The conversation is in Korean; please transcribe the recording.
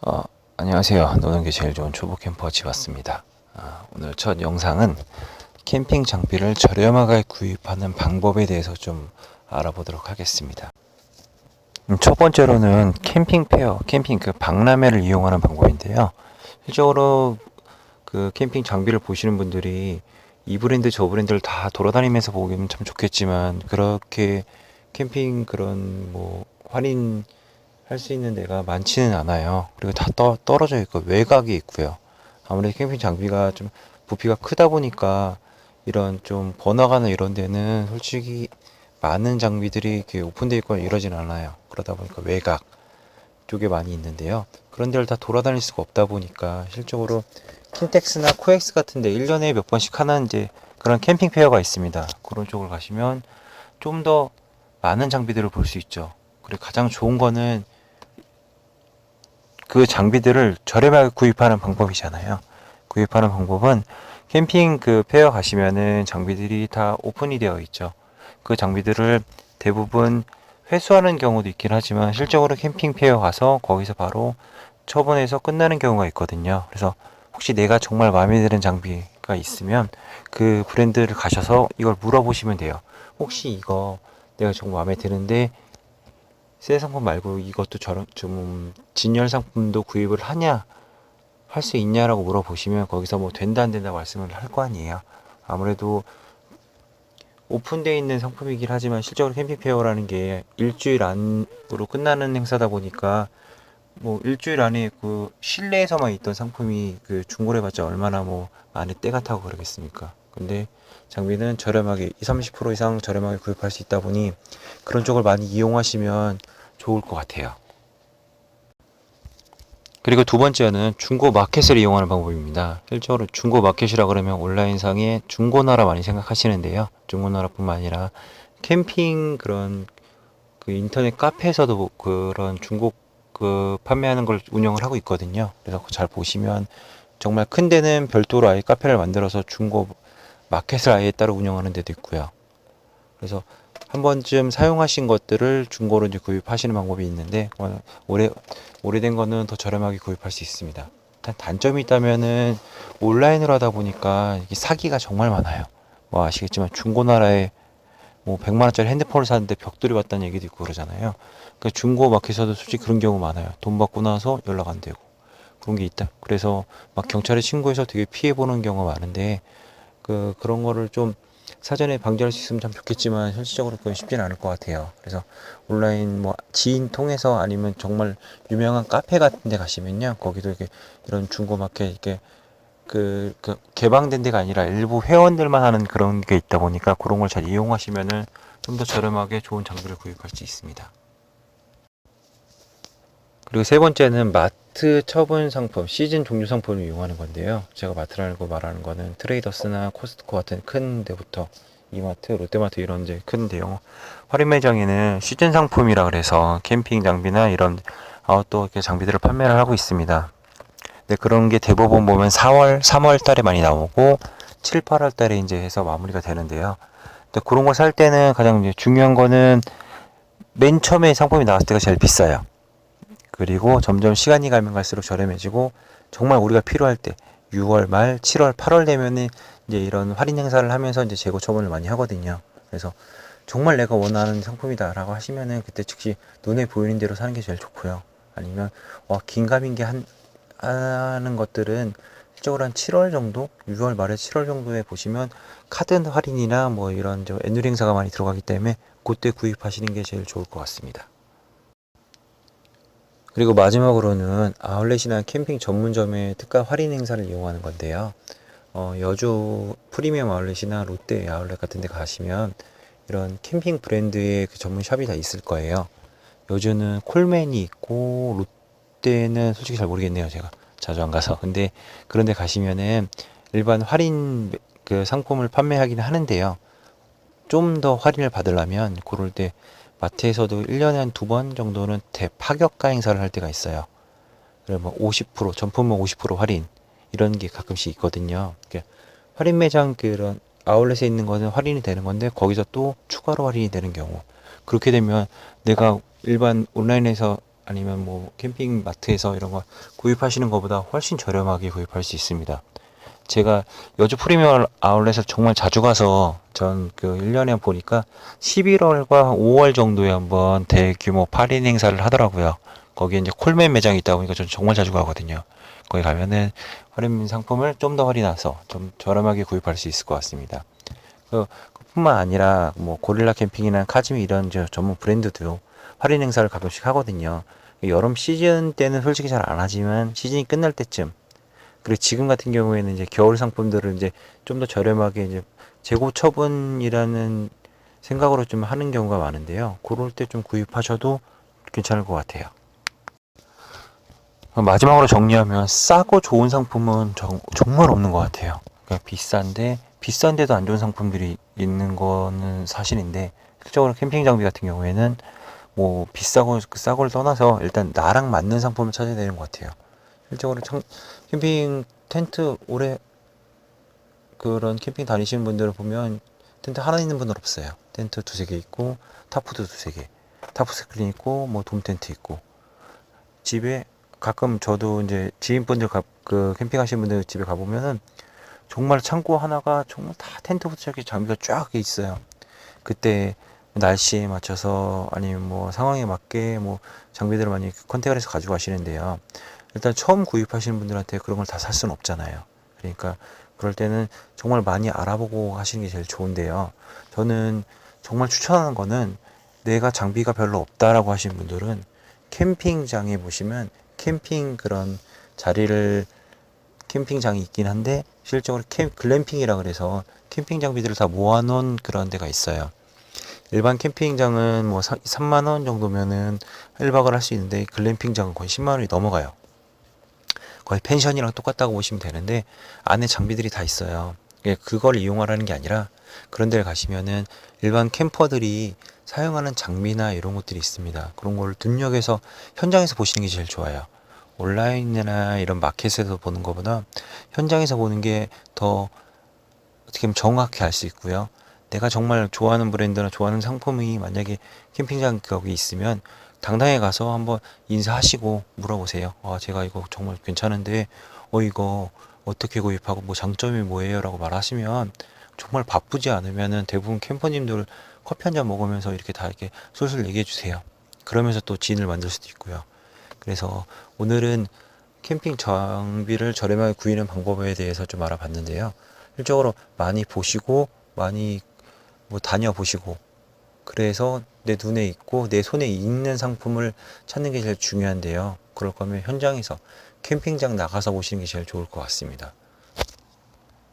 어, 안녕하세요. 노는 게 제일 좋은 초보 캠퍼 지왔습니다. 오늘 첫 영상은 캠핑 장비를 저렴하게 구입하는 방법에 대해서 좀 알아보도록 하겠습니다. 첫 번째로는 캠핑 페어, 캠핑 그 박람회를 이용하는 방법인데요. 실적으로 그 캠핑 장비를 보시는 분들이 이 브랜드 저 브랜드를 다 돌아다니면서 보기는 참 좋겠지만, 그렇게 캠핑 그런 뭐 할인 할 수 있는 데가 많지는 않아요. 그리고 다 떨어져 있고 외곽에 있고요. 아무래도 캠핑 장비가 좀 부피가 크다 보니까 이런 좀 번화가나 이런 데는 솔직히 많은 장비들이 이렇게 오픈되어 있거나 이러진 않아요. 그러다 보니까 외곽 쪽에 많이 있는데요. 그런 데를 다 돌아다닐 수가 없다 보니까 실적으로 킨텍스나 코엑스 같은 데 1년에 몇 번씩 하는 이제 그런 캠핑 페어가 있습니다. 그런 쪽을 가시면 좀 더 많은 장비들을 볼 수 있죠. 그리고 가장 좋은 거는 그 장비들을 저렴하게 구입하는 방법이잖아요. 구입하는 방법은 캠핑 그 페어 가시면은 장비들이 다 오픈이 되어 있죠. 그 장비들을 대부분 회수하는 경우도 있긴 하지만 실적으로 캠핑 페어 가서 거기서 바로 처분해서 끝나는 경우가 있거든요. 그래서 혹시 내가 정말 마음에 드는 장비가 있으면 그 브랜드를 가셔서 이걸 물어보시면 돼요. 혹시 이거 내가 정말 마음에 드는데 새 상품 말고 이것도 저런 좀 진열 상품도 구입을 하냐, 할 수 있냐라고 물어보시면 거기서 뭐 된다 안 된다 말씀을 할 거 아니에요. 아무래도 오픈되어 있는 상품이긴 하지만 실적으로 캠핑페어라는 게 일주일 안으로 끝나는 행사다 보니까 뭐 일주일 안에 그 실내에서만 있던 상품이 그 중고래 봤자 얼마나 뭐 안에 때가 타고 그러겠습니까. 근데 장비는 저렴하게 20-30% 이상 저렴하게 구입할 수 있다 보니 그런 쪽을 많이 이용하시면 좋을 것 같아요. 그리고 두 번째는 중고 마켓을 이용하는 방법입니다. 실제로 중고 마켓이라 그러면 온라인상의 중고나라 많이 생각하시는데요. 중고나라뿐만 아니라 캠핑 그런 그 인터넷 카페에서도 그런 중고 그 판매하는 걸 운영을 하고 있거든요. 그래서 잘 보시면 정말 큰 데는 별도로 아예 카페를 만들어서 중고 마켓을 아예 따로 운영하는 데도 있고요. 그래서 한 번쯤 사용하신 것들을 중고로 이제 구입하시는 방법이 있는데 오래 오래된 거는 더 저렴하게 구입할 수 있습니다. 단점이 있다면은 온라인으로 하다 보니까 이게 사기가 정말 많아요. 뭐 아시겠지만 중고나라에 뭐 100만 원짜리 핸드폰을 사는데 벽돌이 왔다는 얘기도 있고 그러잖아요. 그 중고 마켓에서도 솔직히 그런 경우 많아요. 돈 받고 나서 연락 안 되고 그런 게 있다. 그래서 막 경찰에 신고해서 되게 피해 보는 경우가 많은데 그런 거를 좀 사전에 방지할 수 있으면 참 좋겠지만 현실적으로 그건 쉽지는 않을 것 같아요. 그래서 온라인 뭐 지인 통해서 아니면 정말 유명한 카페 같은 데 가시면요. 거기도 이렇게 이런 중고 마켓 이렇게 그 개방된 데가 아니라 일부 회원들만 하는 그런 게 있다 보니까 그런 걸 잘 이용하시면은 좀 더 저렴하게 좋은 장비를 구입할 수 있습니다. 그리고 세 번째는 마트 처분 상품, 시즌 종류 상품을 이용하는 건데요. 제가 마트라고 말하는 거는 트레이더스나 코스트코 같은 큰 데부터 이마트, 롯데마트 이런 이제 큰 대형 할인 매장에는 시즌 상품이라 그래서 캠핑 장비나 이런 아웃도어 장비들을 판매를 하고 있습니다. 근데 그런 게 대부분 보면 4월, 3월 달에 많이 나오고 7, 8월 달에 이제 해서 마무리가 되는데요. 근데 그런 거 살 때는 가장 이제 중요한 거는 맨 처음에 상품이 나왔을 때가 제일 비싸요. 그리고 점점 시간이 가면 갈수록 저렴해지고 정말 우리가 필요할 때 6월 말, 7월, 8월 되면은 이제 이런 할인 행사를 하면서 이제 재고 처분을 많이 하거든요. 그래서 정말 내가 원하는 상품이다라고 하시면은 그때 즉시 눈에 보이는 대로 사는 게 제일 좋고요. 아니면 긴가민기 하는 것들은 실적으로 한 7월 정도, 6월 말에 7월 정도에 보시면 카드 할인이나 뭐 이런 저 애누리 행사가 많이 들어가기 때문에 그때 구입하시는 게 제일 좋을 것 같습니다. 그리고 마지막으로는 아울렛이나 캠핑 전문점의 특가 할인 행사를 이용하는 건데요. 여주 프리미엄 아울렛이나 롯데 아울렛 같은 데 가시면 이런 캠핑 브랜드의 그 전문 샵이 다 있을 거예요. 여주는 콜맨이 있고 롯데는 솔직히 잘 모르겠네요. 제가 자주 안 가서. 근데 그런 데 가시면은 일반 할인 그 상품을 판매하기는 하는데요. 좀 더 할인을 받으려면 그럴 때 마트에서도 1년에 한 두 번 정도는 대파격가 행사를 할 때가 있어요. 그래서 뭐 50%, 전품목 50% 할인 이런 게 가끔씩 있거든요. 할인 매장 그런 아울렛에 있는 거는 할인이 되는 건데 거기서 또 추가로 할인이 되는 경우. 그렇게 되면 내가 일반 온라인에서 아니면 뭐 캠핑 마트에서 이런 거 구입하시는 것보다 훨씬 저렴하게 구입할 수 있습니다. 제가 여주 프리미엄 아울렛을 정말 자주 가서 전 그 1년에 보니까 11월과 5월 정도에 한번 대규모 8인 행사를 하더라고요. 거기에 이제 콜맨 매장이 있다 보니까 저는 정말 자주 가거든요. 거기 가면은 할인 상품을 좀 더 할인해서 좀 저렴하게 구입할 수 있을 것 같습니다. 그뿐만 아니라 뭐 고릴라 캠핑이나 카즈미 이런 저 전문 브랜드도 할인 행사를 가끔씩 하거든요. 여름 시즌 때는 솔직히 잘 안 하지만 시즌이 끝날 때쯤, 그리고 지금 같은 경우에는 이제 겨울 상품들을 이제 좀 더 저렴하게 이제 재고 처분이라는 생각으로 좀 하는 경우가 많은데요. 그럴 때 좀 구입하셔도 괜찮을 것 같아요. 마지막으로 정리하면 싸고 좋은 상품은 정말 없는 것 같아요. 그러니까 비싼데도 안 좋은 상품들이 있는 거는 사실인데, 실적으로 캠핑 장비 같은 경우에는 뭐 비싸고 싸고를 떠나서 일단 나랑 맞는 상품을 찾아야 되는 것 같아요. 실적으로 캠핑 텐트 오래 그런 캠핑 다니시는 분들을 보면 텐트 하나 있는 분은 없어요. 텐트 두세 개 있고 타프도 두세 개, 타프 스크린 있고 뭐 돔 텐트 있고, 집에 가끔 저도 이제 지인분들 그 캠핑하시는 분들 집에 가보면은 정말 창고 하나가 정말 다 텐트부터 시작해 장비가 쫙 있어요. 그때 날씨에 맞춰서 아니면 뭐 상황에 맞게 뭐 장비들을 많이 컨택을 해서 가지고 가시는데요. 일단 처음 구입하시는 분들한테 그런 걸 다 살 수는 없잖아요. 그러니까 그럴 때는 정말 많이 알아보고 하시는 게 제일 좋은데요. 저는 정말 추천하는 거는, 내가 장비가 별로 없다라고 하시는 분들은 캠핑장에 보시면 캠핑 그런 자리를, 캠핑장이 있긴 한데 실적으로 글램핑이라 그래서 캠핑 장비들을 다 모아놓은 그런 데가 있어요. 일반 캠핑장은 뭐 3만 원 정도면은 1박을 할 수 있는데, 글램핑장은 거의 10만 원이 넘어가요. 거의 펜션이랑 똑같다고 보시면 되는데 안에 장비들이 다 있어요. 그걸 이용하라는 게 아니라, 그런 데를 가시면은 일반 캠퍼들이 사용하는 장비나 이런 것들이 있습니다. 그런 걸 눈여겨서 현장에서 보시는 게 제일 좋아요. 온라인이나 이런 마켓에서 보는 것보다 현장에서 보는 게 더 어떻게 보면 정확히 알 수 있고요. 내가 정말 좋아하는 브랜드나 좋아하는 상품이 만약에 캠핑장 거기 있으면 당당히 가서 한번 인사하시고 물어보세요. 제가 이거 정말 괜찮은데, 이거 어떻게 구입하고 뭐 장점이 뭐예요? 라고 말하시면, 정말 바쁘지 않으면은 대부분 캠퍼님들 커피 한 잔 먹으면서 이렇게 다 이렇게 솔솔 얘기해 주세요. 그러면서 또 지인을 만들 수도 있고요. 그래서 오늘은 캠핑 장비를 저렴하게 구입하는 방법에 대해서 좀 알아봤는데요. 실적으로 많이 보시고 많이 뭐 다녀보시고, 그래서 내 눈에 있고 내 손에 있는 상품을 찾는 게 제일 중요한데요. 그럴 거면 현장에서 캠핑장 나가서 보시는 게 제일 좋을 것 같습니다.